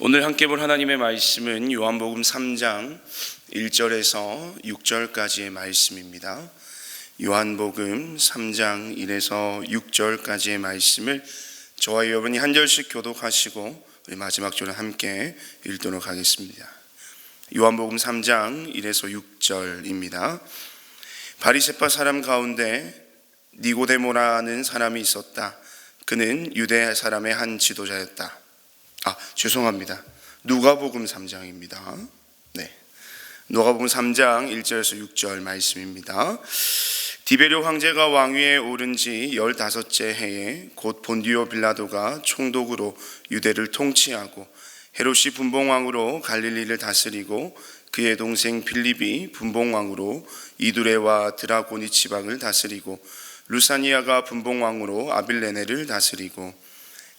오늘 함께 볼 하나님의 말씀은 요한복음 3장 1절에서 6절까지의 말씀입니다. 요한복음 3장 1에서 6절까지의 말씀을 저와 여러분이 한 절씩 교독하시고 우리 마지막 절을 함께 읽도록 하겠습니다. 요한복음 3장 1에서 6절입니다. 바리새파 사람 가운데 니고데모라는 사람이 있었다. 그는 유대 사람의 한 지도자였다. 죄송합니다. 누가복음 3장입니다. 누가복음 3장 1절에서 6절 말씀입니다. 디베료 황제가 왕위에 오른 지 15째 해에 곧 본디오 빌라도가 총독으로 유대를 통치하고 헤롯이 분봉왕으로 갈릴리를 다스리고 그의 동생 빌립이 분봉왕으로 이두레와 드라고니 지방을 다스리고 루사니아가 분봉왕으로 아빌레네를 다스리고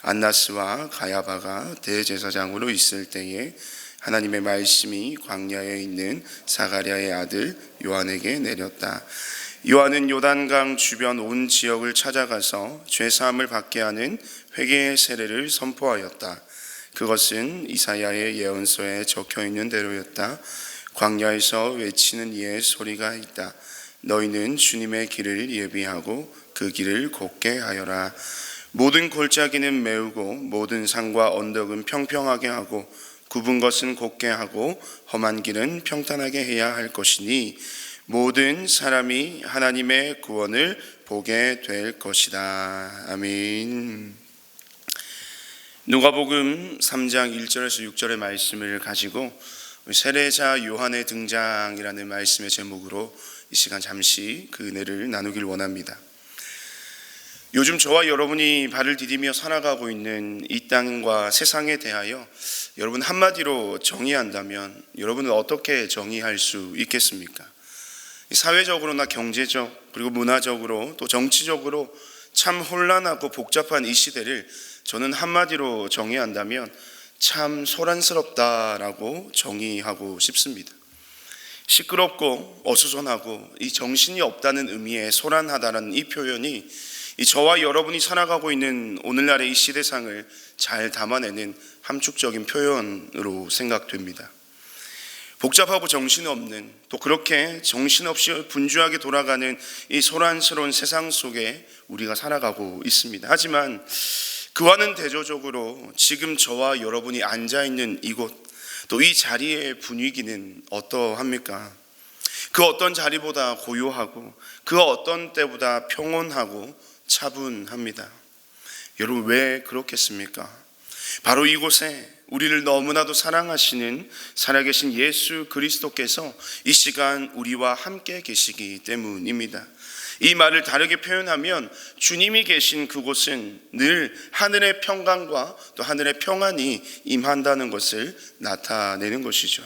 안나스와 가야바가 대제사장으로 있을 때에 하나님의 말씀이 광야에 있는 사가랴의 아들 요한에게 내렸다. 요한은 요단강 주변 온 지역을 찾아가서 죄사함을 받게 하는 회개의 세례를 선포하였다. 그것은 이사야의 예언서에 적혀있는 대로였다. 광야에서 외치는 이의 소리가 있다. 너희는 주님의 길을 예비하고 그 길을 곧게 하여라. 모든 골짜기는 메우고 모든 산과 언덕은 평평하게 하고 굽은 것은 곧게 하고 험한 길은 평탄하게 해야 할 것이니 모든 사람이 하나님의 구원을 보게 될 것이다. 아멘. 누가복음 3장 1절에서 6절의 말씀을 가지고 세례자 요한의 등장이라는 말씀의 제목으로 이 시간 잠시 그 은혜를 나누길 원합니다. 요즘 저와 여러분이 발을 디디며 살아가고 있는 이 땅과 세상에 대하여 여러분 한마디로 정의한다면 여러분은 어떻게 정의할 수 있겠습니까? 사회적으로나 경제적 그리고 문화적으로 또 정치적으로 참 혼란하고 복잡한 이 시대를 저는 한마디로 정의한다면 참 소란스럽다라고 정의하고 싶습니다. 시끄럽고 어수선하고 이 정신이 없다는 의미의 소란하다라는 이 표현이 이 저와 여러분이 살아가고 있는 오늘날의 이 시대상을 잘 담아내는 함축적인 표현으로 생각됩니다. 복잡하고 정신없는 또 그렇게 정신없이 분주하게 돌아가는 이 소란스러운 세상 속에 우리가 살아가고 있습니다. 하지만 그와는 대조적으로 지금 저와 여러분이 앉아있는 이곳 또 이 자리의 분위기는 어떠합니까? 그 어떤 자리보다 고요하고 그 어떤 때보다 평온하고 차분합니다. 여러분 왜 그렇겠습니까? 바로 이곳에 우리를 너무나도 사랑하시는 살아계신 예수 그리스도께서 이 시간 우리와 함께 계시기 때문입니다. 이 말을 다르게 표현하면 주님이 계신 그곳은 늘 하늘의 평강과 또 하늘의 평안이 임한다는 것을 나타내는 것이죠.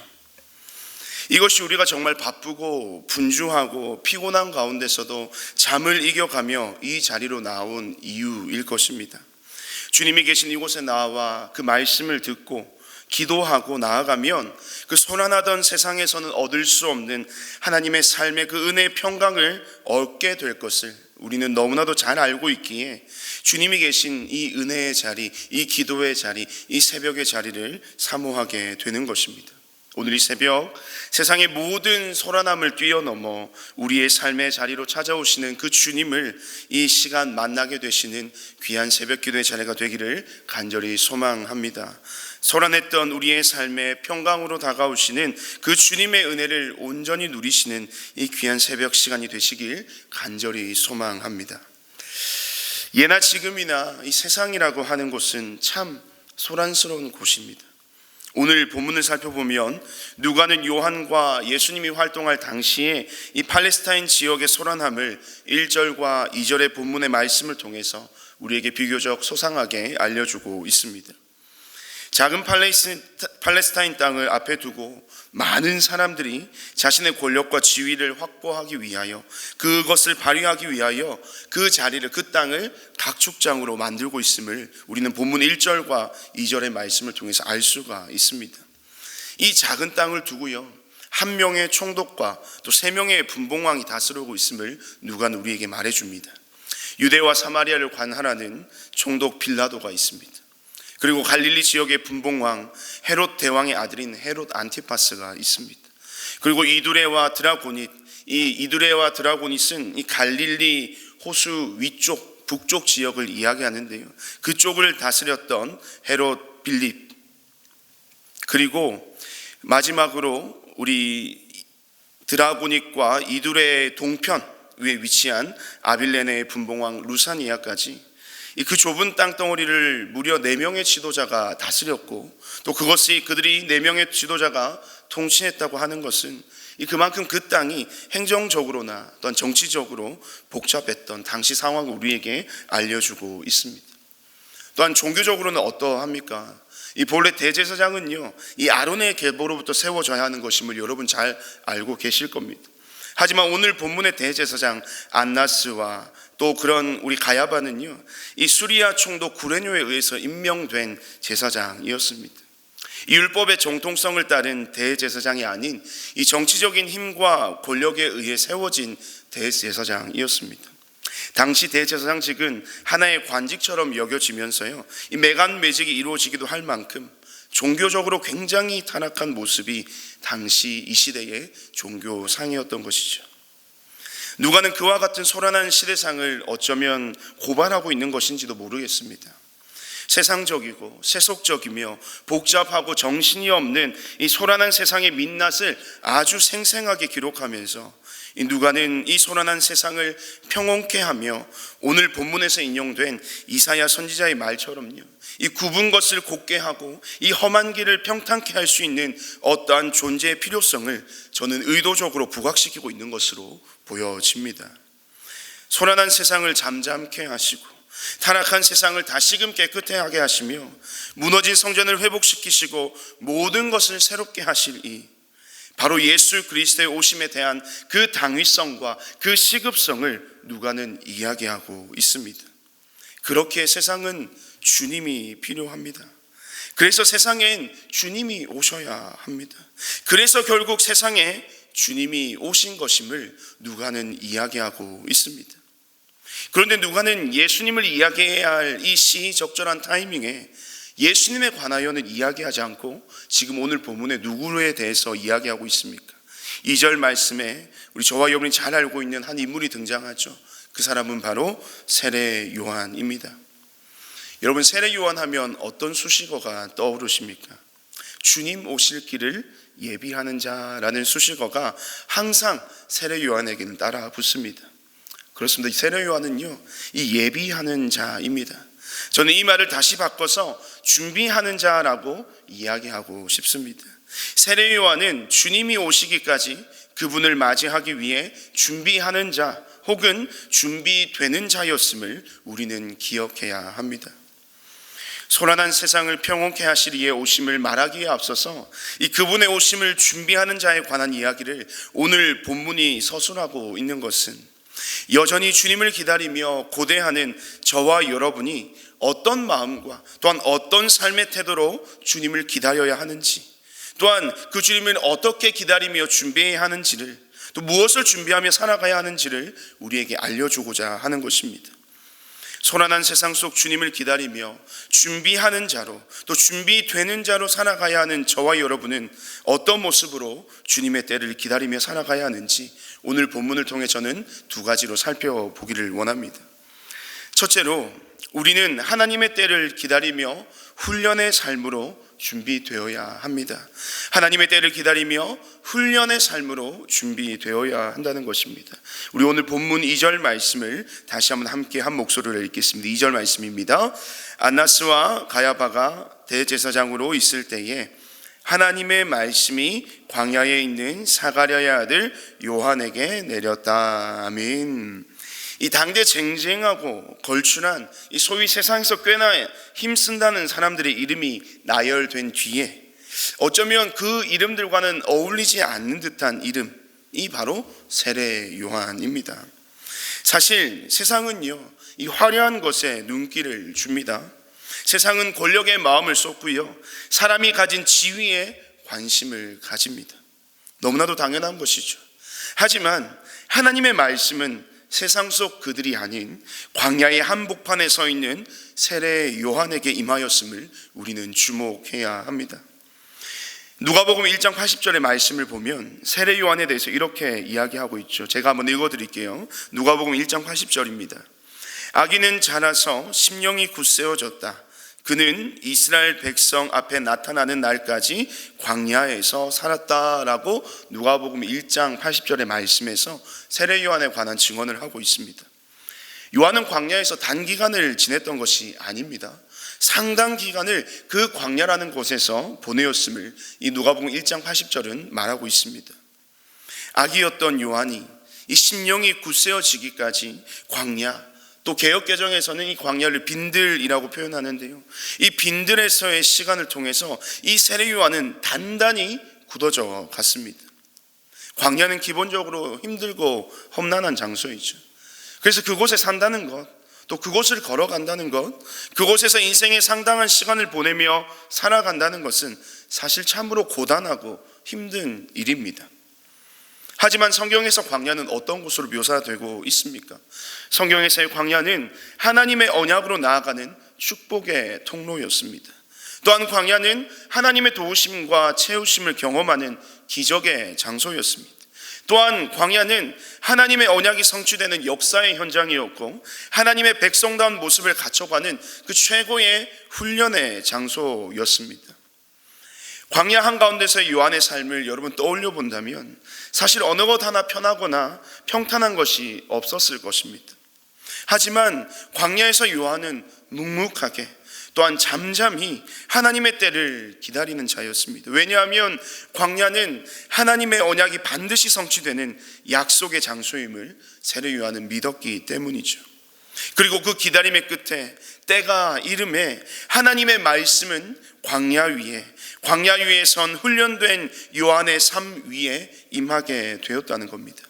이것이 우리가 정말 바쁘고 분주하고 피곤한 가운데서도 잠을 이겨가며 이 자리로 나온 이유일 것입니다. 주님이 계신 이곳에 나와 그 말씀을 듣고 기도하고 나아가면 그 소란하던 세상에서는 얻을 수 없는 하나님의 삶의 그 은혜의 평강을 얻게 될 것을 우리는 너무나도 잘 알고 있기에 주님이 계신 이 은혜의 자리, 이 기도의 자리, 이 새벽의 자리를 사모하게 되는 것입니다. 오늘 이 새벽 세상의 모든 소란함을 뛰어넘어 우리의 삶의 자리로 찾아오시는 그 주님을 이 시간 만나게 되시는 귀한 새벽 기도의 자리가 되기를 간절히 소망합니다. 소란했던 우리의 삶에 평강으로 다가오시는 그 주님의 은혜를 온전히 누리시는 이 귀한 새벽 시간이 되시길 간절히 소망합니다. 예나 지금이나 이 세상이라고 하는 곳은 참 소란스러운 곳입니다. 오늘 본문을 살펴보면 누가는 요한과 예수님이 활동할 당시에 이 팔레스타인 지역의 소란함을 1절과 2절의 본문의 말씀을 통해서 우리에게 비교적 소상하게 알려주고 있습니다. 작은 팔레스타인 땅을 앞에 두고 많은 사람들이 자신의 권력과 지위를 확보하기 위하여 그것을 발휘하기 위하여 그 자리를 그 땅을 각축장으로 만들고 있음을 우리는 본문 1절과 2절의 말씀을 통해서 알 수가 있습니다. 이 작은 땅을 두고요 한 명의 총독과 또 3명의 분봉왕이 다스리고 있음을 누가는 우리에게 말해줍니다. 유대와 사마리아를 관할하는 총독 빌라도가 있습니다. 그리고 갈릴리 지역의 분봉왕 헤롯 대왕의 아들인 헤롯 안티파스가 있습니다. 그리고 이두레와 드라고닛, 이 이두레와 드라고닛은 이 갈릴리 호수 위쪽 북쪽 지역을 이야기하는데요, 그쪽을 다스렸던 헤롯 빌립, 그리고 마지막으로 우리 드라고닛과 이두레의 동편 위에 위치한 아빌레네의 분봉왕 루사니아까지 그 좁은 땅덩어리를 무려 4명의 지도자가 다스렸고, 또 그것이 그들이 4명의 지도자가 통치했다고 하는 것은 그만큼 그 땅이 행정적으로나 또한 정치적으로 복잡했던 당시 상황을 우리에게 알려주고 있습니다. 또한 종교적으로는 어떠합니까? 이 본래 대제사장은요, 이 아론의 계보로부터 세워져야 하는 것임을 여러분 잘 알고 계실 겁니다. 하지만 오늘 본문의 대제사장 안나스와 또 그런 우리 가야바는요, 이 수리아 총독 구레뇨에 의해서 임명된 제사장이었습니다. 이 율법의 정통성을 따른 대제사장이 아닌 이 정치적인 힘과 권력에 의해 세워진 대제사장이었습니다. 당시 대제사장직은 하나의 관직처럼 여겨지면서요, 이 매간매직이 이루어지기도 할 만큼 종교적으로 굉장히 타락한 모습이 당시 이 시대의 종교상이었던 것이죠. 누가는 그와 같은 소란한 시대상을 어쩌면 고발하고 있는 것인지도 모르겠습니다. 세상적이고 세속적이며 복잡하고 정신이 없는 이 소란한 세상의 민낯을 아주 생생하게 기록하면서 이 누가는 이 소란한 세상을 평온케 하며 오늘 본문에서 인용된 이사야 선지자의 말처럼요, 이 굽은 것을 곧게 하고 이 험한 길을 평탄케 할 수 있는 어떠한 존재의 필요성을 저는 의도적으로 부각시키고 있는 것으로 보여집니다. 소란한 세상을 잠잠케 하시고 타락한 세상을 다시금 깨끗하게 하시며 무너진 성전을 회복시키시고 모든 것을 새롭게 하실 이 바로 예수 그리스도의 오심에 대한 그 당위성과 그 시급성을 누가는 이야기하고 있습니다. 그렇게 세상은 주님이 필요합니다. 그래서 세상엔 주님이 오셔야 합니다. 그래서 결국 세상에 주님이 오신 것임을 누가는 이야기하고 있습니다. 그런데 누가는 예수님을 이야기해야 할 이 시의적절한 타이밍에 예수님에 관하여는 이야기하지 않고 지금 오늘 본문에 누구에 대해서 이야기하고 있습니까? 2절 말씀에 우리 저와 여러분이 잘 알고 있는 한 인물이 등장하죠. 그 사람은 바로 세례 요한입니다. 여러분, 세례 요한 하면 어떤 수식어가 떠오르십니까? 주님 오실 길을 예비하는 자라는 수식어가 항상 세례 요한에게는 따라 붙습니다. 그렇습니다. 세례 요한은요, 이 예비하는 자입니다. 저는 이 말을 다시 바꿔서 준비하는 자라고 이야기하고 싶습니다. 세례 요한은 주님이 오시기까지 그분을 맞이하기 위해 준비하는 자 혹은 준비되는 자였음을 우리는 기억해야 합니다. 소란한 세상을 평온케 하실 이의 오심을 말하기에 앞서서 이 그분의 오심을 준비하는 자에 관한 이야기를 오늘 본문이 서술하고 있는 것은 여전히 주님을 기다리며 고대하는 저와 여러분이 어떤 마음과 또한 어떤 삶의 태도로 주님을 기다려야 하는지, 또한 그 주님을 어떻게 기다리며 준비해야 하는지를, 또 무엇을 준비하며 살아가야 하는지를 우리에게 알려주고자 하는 것입니다. 소란한 세상 속 주님을 기다리며 준비하는 자로, 또 준비되는 자로 살아가야 하는 저와 여러분은 어떤 모습으로 주님의 때를 기다리며 살아가야 하는지 오늘 본문을 통해 저는 2가지로 살펴보기를 원합니다. 첫째로, 우리는 하나님의 때를 기다리며 훈련의 삶으로 준비되어야 합니다. 하나님의 때를 기다리며 훈련의 삶으로 준비되어야 한다는 것입니다. 우리 오늘 본문 2절 말씀을 다시 한번 함께 한 목소리로 읽겠습니다. 2절 말씀입니다. 안나스와 가야바가 대제사장으로 있을 때에 하나님의 말씀이 광야에 있는 사가랴의 아들 요한에게 내렸다. 아멘. 이 당대 쟁쟁하고 걸출한 이 소위 세상에서 꽤나 힘쓴다는 사람들의 이름이 나열된 뒤에 어쩌면 그 이름들과는 어울리지 않는 듯한 이름이 바로 세례 요한입니다. 사실 세상은요, 이 화려한 것에 눈길을 줍니다. 세상은 권력의 마음을 쏟고요, 사람이 가진 지위에 관심을 가집니다. 너무나도 당연한 것이죠. 하지만 하나님의 말씀은 세상 속 그들이 아닌 광야의 한복판에 서 있는 세례 요한에게 임하였음을 우리는 주목해야 합니다. 누가복음 1장 80절의 말씀을 보면 세례 요한에 대해서 이렇게 이야기하고 있죠. 제가 한번 읽어드릴게요. 누가복음 1장 80절입니다. 아기는 자라서 심령이 굳세어졌다. 그는 이스라엘 백성 앞에 나타나는 날까지 광야에서 살았다라고 누가복음 1장 80절의 말씀에서 세례 요한에 관한 증언을 하고 있습니다. 요한은 광야에서 단기간을 지냈던 것이 아닙니다. 상당 기간을 그 광야라는 곳에서 보내었음을 이 누가복음 1장 80절은 말하고 있습니다. 아기였던 요한이 이 심령이 굳세어지기까지 광야, 또 개역개정에서는 이 광야를 빈들이라고 표현하는데요, 이 빈들에서의 시간을 통해서 이 세례 요한은 단단히 굳어져 갔습니다. 광야는 기본적으로 힘들고 험난한 장소이죠. 그래서 그곳에 산다는 것, 또 그곳을 걸어간다는 것, 그곳에서 인생의 상당한 시간을 보내며 살아간다는 것은 사실 참으로 고단하고 힘든 일입니다. 하지만 성경에서 광야는 어떤 곳으로 묘사되고 있습니까? 성경에서의 광야는 하나님의 언약으로 나아가는 축복의 통로였습니다. 또한 광야는 하나님의 도우심과 채우심을 경험하는 기적의 장소였습니다. 또한 광야는 하나님의 언약이 성취되는 역사의 현장이었고 하나님의 백성다운 모습을 갖춰가는 그 최고의 훈련의 장소였습니다. 광야 한가운데서의 요한의 삶을 여러분 떠올려 본다면 사실 어느 것 하나 편하거나 평탄한 것이 없었을 것입니다. 하지만 광야에서 요한은 묵묵하게, 또한 잠잠히 하나님의 때를 기다리는 자였습니다. 왜냐하면 광야는 하나님의 언약이 반드시 성취되는 약속의 장소임을 세례 요한은 믿었기 때문이죠. 그리고 그 기다림의 끝에 때가 이름에 하나님의 말씀은 광야 위에 선 훈련된 요한의 삶 위에 임하게 되었다는 겁니다.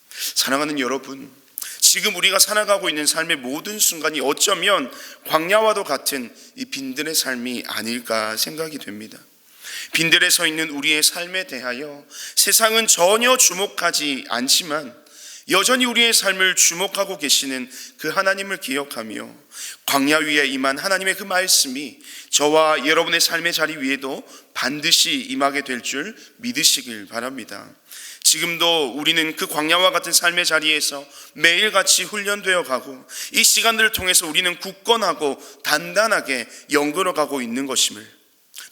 사랑하는 여러분, 지금 우리가 살아가고 있는 삶의 모든 순간이 어쩌면 광야와도 같은 이 빈들의 삶이 아닐까 생각이 됩니다. 빈들에 서 있는 우리의 삶에 대하여 세상은 전혀 주목하지 않지만 여전히 우리의 삶을 주목하고 계시는 그 하나님을 기억하며 광야 위에 임한 하나님의 그 말씀이 저와 여러분의 삶의 자리 위에도 반드시 임하게 될 줄 믿으시길 바랍니다. 지금도 우리는 그 광야와 같은 삶의 자리에서 매일같이 훈련되어 가고 이 시간들을 통해서 우리는 굳건하고 단단하게 연결어가고 있는 것임을,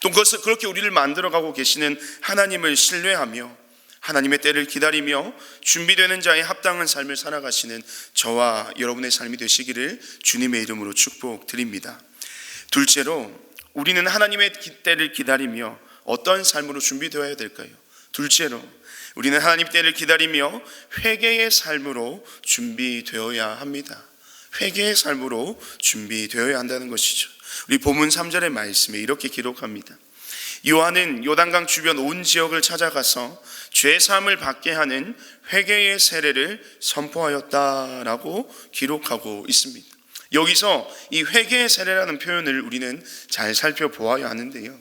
또 그것을 그렇게 우리를 만들어가고 계시는 하나님을 신뢰하며 하나님의 때를 기다리며 준비되는 자의 합당한 삶을 살아가시는 저와 여러분의 삶이 되시기를 주님의 이름으로 축복드립니다. 둘째로, 우리는 하나님의 때를 기다리며 어떤 삶으로 준비되어야 될까요? 둘째로, 우리는 하나님 때를 기다리며 회개의 삶으로 준비되어야 합니다. 회개의 삶으로 준비되어야 한다는 것이죠. 우리 본문 3절의 말씀에 이렇게 기록합니다. 요한은 요단강 주변 온 지역을 찾아가서 죄사함을 받게 하는 회개의 세례를 선포하였다라고 기록하고 있습니다. 여기서 이 회개의 세례라는 표현을 우리는 잘 살펴보아야 하는데요,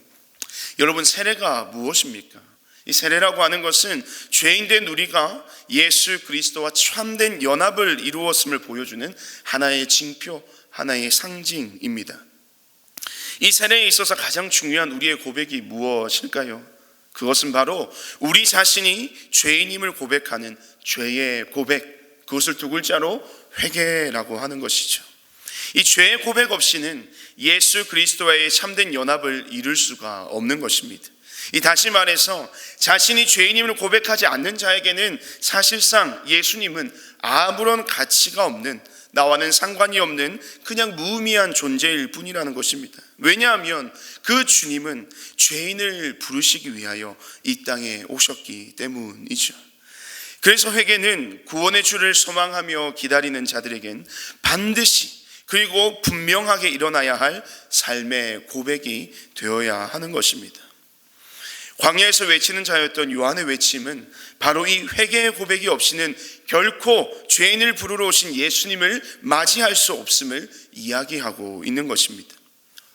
여러분, 세례가 무엇입니까? 이 세례라고 하는 것은 죄인된 우리가 예수 그리스도와 참된 연합을 이루었음을 보여주는 하나의 징표, 하나의 상징입니다. 이 세례에 있어서 가장 중요한 우리의 고백이 무엇일까요? 그것은 바로 우리 자신이 죄인임을 고백하는 죄의 고백, 그것을 두 글자로 회개라고 하는 것이죠. 이 죄의 고백 없이는 예수 그리스도와의 참된 연합을 이룰 수가 없는 것입니다. 이 다시 말해서 자신이 죄인임을 고백하지 않는 자에게는 사실상 예수님은 아무런 가치가 없는, 나와는 상관이 없는 그냥 무의미한 존재일 뿐이라는 것입니다. 왜냐하면 그 주님은 죄인을 부르시기 위하여 이 땅에 오셨기 때문이죠. 그래서 회개는 구원의 주를 소망하며 기다리는 자들에겐 반드시, 그리고 분명하게 일어나야 할 삶의 고백이 되어야 하는 것입니다. 광야에서 외치는 자였던 요한의 외침은 바로 이 회개의 고백이 없이는 결코 죄인을 부르러 오신 예수님을 맞이할 수 없음을 이야기하고 있는 것입니다.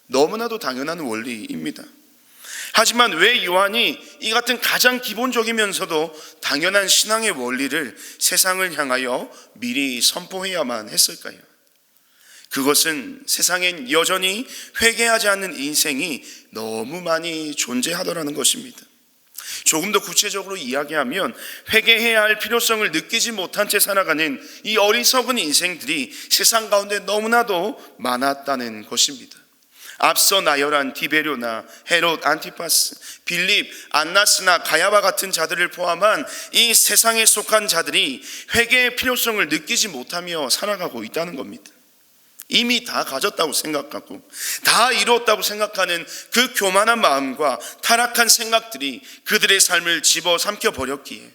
너무나도 당연한 원리입니다. 하지만 왜 요한이 이 같은 가장 기본적이면서도 당연한 신앙의 원리를 세상을 향하여 미리 선포해야만 했을까요? 그것은 세상엔 여전히 회개하지 않는 인생이 너무 많이 존재하더라는 것입니다. 조금 더 구체적으로 이야기하면 회개해야 할 필요성을 느끼지 못한 채 살아가는 이 어리석은 인생들이 세상 가운데 너무나도 많았다는 것입니다. 앞서 나열한 디베료나 헤롯, 안티파스, 빌립, 안나스나 가야바 같은 자들을 포함한 이 세상에 속한 자들이 회개의 필요성을 느끼지 못하며 살아가고 있다는 겁니다. 이미 다 가졌다고 생각하고 다 이루었다고 생각하는 그 교만한 마음과 타락한 생각들이 그들의 삶을 집어삼켜 버렸기에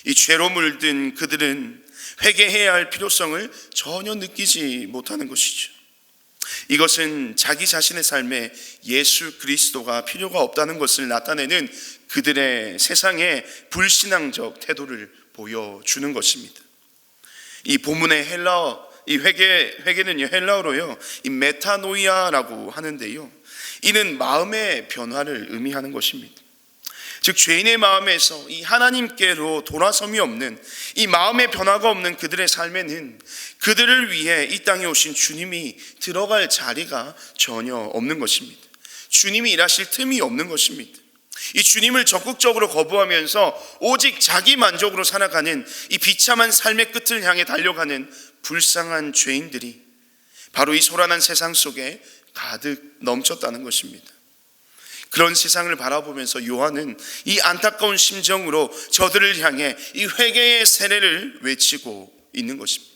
이 죄로 물든 그들은 회개해야 할 필요성을 전혀 느끼지 못하는 것이죠. 이것은 자기 자신의 삶에 예수 그리스도가 필요가 없다는 것을 나타내는 그들의 세상의 불신앙적 태도를 보여주는 것입니다. 이 본문의 이 회개는요, 헬라어로요, 이 메타노이아라고 하는데요, 이는 마음의 변화를 의미하는 것입니다. 즉 죄인의 마음에서 이 하나님께로 돌아섬이 없는, 이 마음의 변화가 없는 그들의 삶에는 그들을 위해 이 땅에 오신 주님이 들어갈 자리가 전혀 없는 것입니다. 주님이 일하실 틈이 없는 것입니다. 이 주님을 적극적으로 거부하면서 오직 자기 만족으로 살아가는 이 비참한 삶의 끝을 향해 달려가는 불쌍한 죄인들이 바로 이 소란한 세상 속에 가득 넘쳤다는 것입니다. 그런 세상을 바라보면서 요한은 이 안타까운 심정으로 저들을 향해 이 회개의 세례를 외치고 있는 것입니다.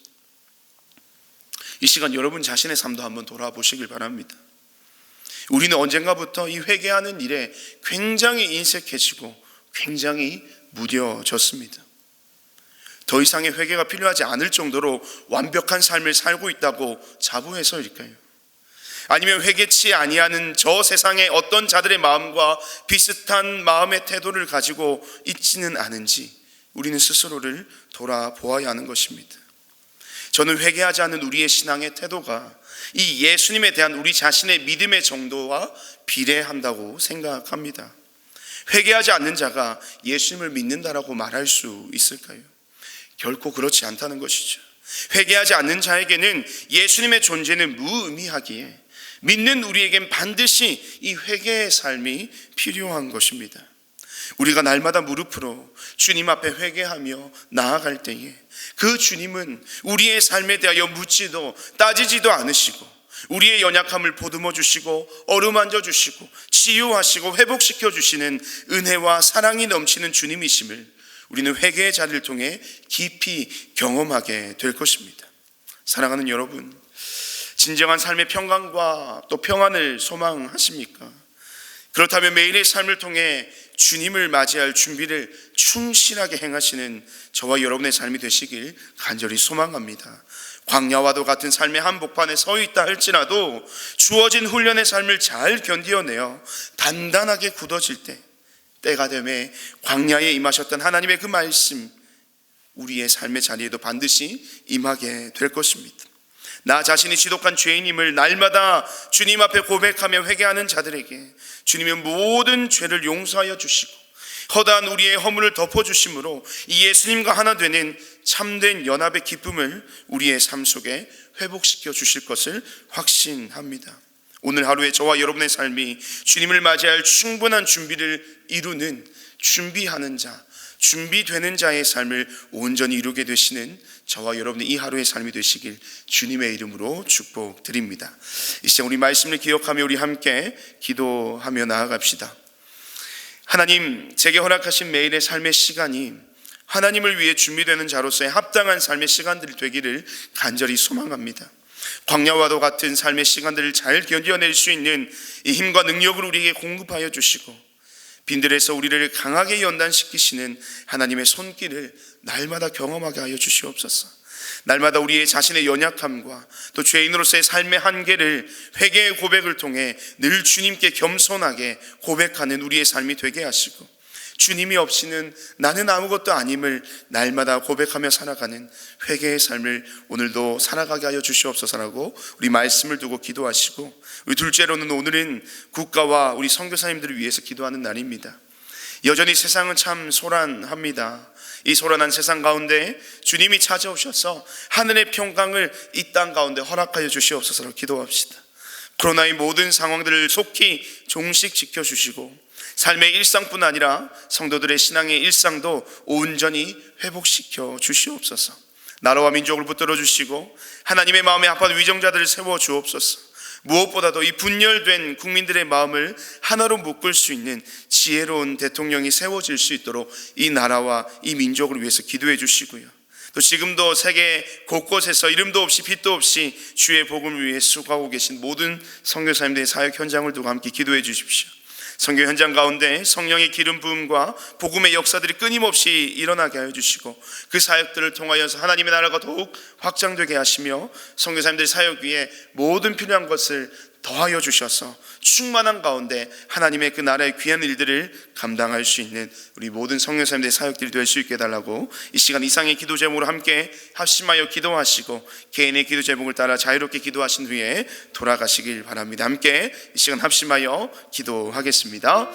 이 시간 여러분 자신의 삶도 한번 돌아보시길 바랍니다. 우리는 언젠가부터 이 회개하는 일에 굉장히 인색해지고 굉장히 무뎌졌습니다. 더 이상의 회개가 필요하지 않을 정도로 완벽한 삶을 살고 있다고 자부해서일까요? 아니면 회개치 아니하는 저 세상의 어떤 자들의 마음과 비슷한 마음의 태도를 가지고 있지는 않은지 우리는 스스로를 돌아보아야 하는 것입니다. 저는 회개하지 않는 우리의 신앙의 태도가 이 예수님에 대한 우리 자신의 믿음의 정도와 비례한다고 생각합니다. 회개하지 않는 자가 예수님을 믿는다라고 말할 수 있을까요? 결코 그렇지 않다는 것이죠. 회개하지 않는 자에게는 예수님의 존재는 무의미하기에 믿는 우리에겐 반드시 이 회개의 삶이 필요한 것입니다. 우리가 날마다 무릎으로 주님 앞에 회개하며 나아갈 때에 그 주님은 우리의 삶에 대하여 묻지도 따지지도 않으시고 우리의 연약함을 보듬어 주시고 어루만져 주시고 치유하시고 회복시켜 주시는 은혜와 사랑이 넘치는 주님이심을 우리는 회개의 자리를 통해 깊이 경험하게 될 것입니다. 사랑하는 여러분, 진정한 삶의 평강과 또 평안을 소망하십니까? 그렇다면 매일의 삶을 통해 주님을 맞이할 준비를 충실하게 행하시는 저와 여러분의 삶이 되시길 간절히 소망합니다. 광야와도 같은 삶의 한복판에 서 있다 할지라도 주어진 훈련의 삶을 잘 견디어내어 단단하게 굳어질 때가 되매 광야에 임하셨던 하나님의 그 말씀 우리의 삶의 자리에도 반드시 임하게 될 것입니다. 나 자신이 지독한 죄인임을 날마다 주님 앞에 고백하며 회개하는 자들에게 주님은 모든 죄를 용서하여 주시고 허다한 우리의 허물을 덮어주심으로 이 예수님과 하나 되는 참된 연합의 기쁨을 우리의 삶 속에 회복시켜 주실 것을 확신합니다. 오늘 하루에 저와 여러분의 삶이 주님을 맞이할 충분한 준비를 이루는 준비하는 자, 준비되는 자의 삶을 온전히 이루게 되시는 저와 여러분의 이 하루의 삶이 되시길 주님의 이름으로 축복드립니다. 이 시간 우리 말씀을 기억하며 우리 함께 기도하며 나아갑시다. 하나님, 제게 허락하신 매일의 삶의 시간이 하나님을 위해 준비되는 자로서의 합당한 삶의 시간들이 되기를 간절히 소망합니다. 광야와도 같은 삶의 시간들을 잘 견뎌낼 수 있는 이 힘과 능력을 우리에게 공급하여 주시고 빈들에서 우리를 강하게 연단시키시는 하나님의 손길을 날마다 경험하게 하여 주시옵소서. 날마다 우리의 자신의 연약함과 또 죄인으로서의 삶의 한계를 회개의 고백을 통해 늘 주님께 겸손하게 고백하는 우리의 삶이 되게 하시고 주님이 없이는 나는 아무것도 아님을 날마다 고백하며 살아가는 회개의 삶을 오늘도 살아가게 하여 주시옵소서라고 우리 말씀을 두고 기도하시고, 우리 둘째로는 오늘은 국가와 우리 선교사님들을 위해서 기도하는 날입니다. 여전히 세상은 참 소란합니다. 이 소란한 세상 가운데 주님이 찾아오셔서 하늘의 평강을 이 땅 가운데 허락하여 주시옵소서 기도합시다. 코로나의 모든 상황들을 속히 종식 지켜주시고 삶의 일상뿐 아니라 성도들의 신앙의 일상도 온전히 회복시켜 주시옵소서. 나라와 민족을 붙들어 주시고 하나님의 마음에 합한 위정자들을 세워 주옵소서. 무엇보다도 이 분열된 국민들의 마음을 하나로 묶을 수 있는 지혜로운 대통령이 세워질 수 있도록 이 나라와 이 민족을 위해서 기도해 주시고요. 또 지금도 세계 곳곳에서 이름도 없이 빛도 없이 주의 복음을 위해 수고하고 계신 모든 선교사님들의 사역 현장을 두고 함께 기도해 주십시오. 선교 현장 가운데 성령의 기름 부음과 복음의 역사들이 끊임없이 일어나게 하여 주시고 그 사역들을 통하여서 하나님의 나라가 더욱 확장되게 하시며 선교사님들의 사역 위에 모든 필요한 것을 더하여 주셔서 충만한 가운데 하나님의 그 나라의 귀한 일들을 감당할 수 있는 우리 모든 선교사님들의 사역들이 될 수 있게 해달라고 이 시간 이상의 기도 제목으로 함께 합심하여 기도하시고 개인의 기도 제목을 따라 자유롭게 기도하신 후에 돌아가시길 바랍니다. 함께 이 시간 합심하여 기도하겠습니다.